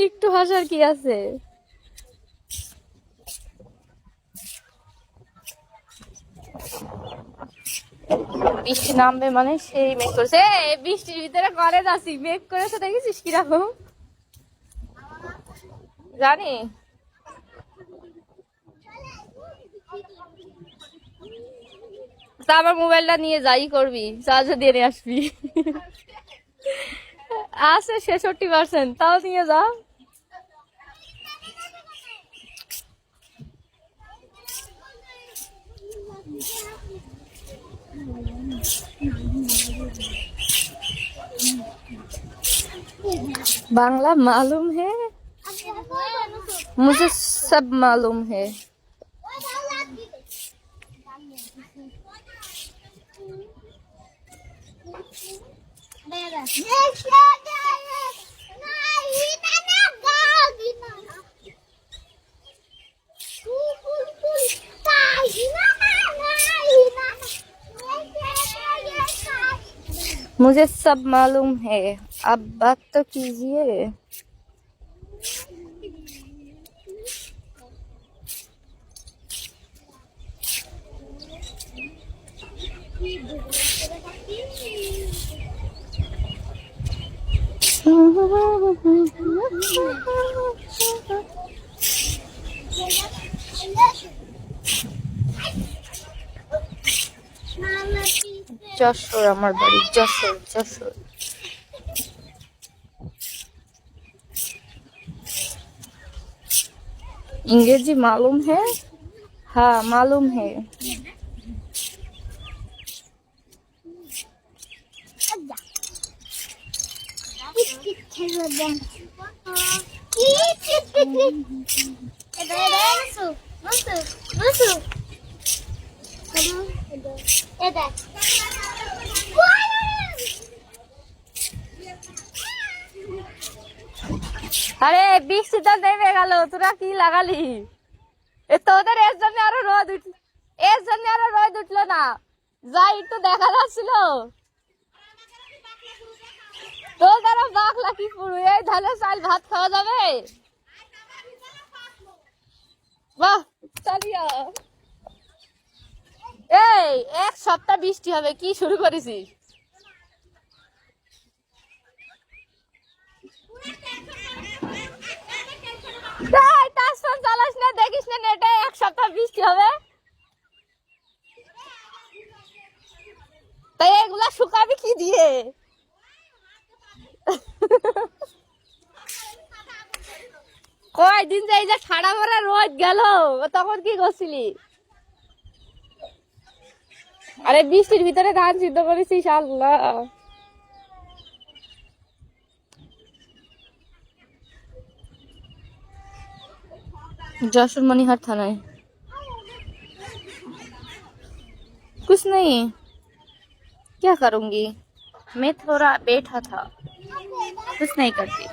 একটু হাসার কি আছে? বৃষ্টি নামবে মানে সেই মেঘ করেছে। বৃষ্টির ভিতরে কলেজ আসি, মেঘ করেছে দেখেছিস কিরকম? জানি তা আমার মোবাইলটা নিয়ে যাই করবি, চার্জার দিয়ে নিয়ে আসবি। আছে 66%, তাও নিয়ে যা। बांग्ला मालूम है, मुझे सब मालूम है। मुझे सब मालूम है, अब बात तो कीजिए। যশোর আমার বাড়ি, যশোর যশোর। इंग्रेजी मालूम है? हाँ मालूम है। আরে বৃষ্টিটা নেমে গেল, তোরা কি লাগালি? তোদের এর জন্য আরো রোদ উঠল, এর জন্য আরো রোদ উঠলো না, যাই একটু দেখা যাচ্ছিল। তোর দ্বারা বাকলা কি পুরো এই ধানে চাল ভাত খাওয়া যাবে? বাহ চালিয়া। এই এক সপ্তাহ বৃষ্টি হবে, কি শুরু করেছিস? চালাস না, দেখিস না নেটে এক সপ্তাহ বৃষ্টি হবে, তাই এগুলা শুকাবি কি দিয়ে? কয়দিন যে এই যে ঠাড়া মারা রোদ গেল, তখন কি করছিলি? আরে বৃষ্টির ভিতরে ধান সিদ্ধ করেছিস? আল্লাহ, যশোর मनीहार थाना है। कुछ नहीं, क्या करूंगी, मैं थोड़ा बैठा था, कुछ नहीं करती।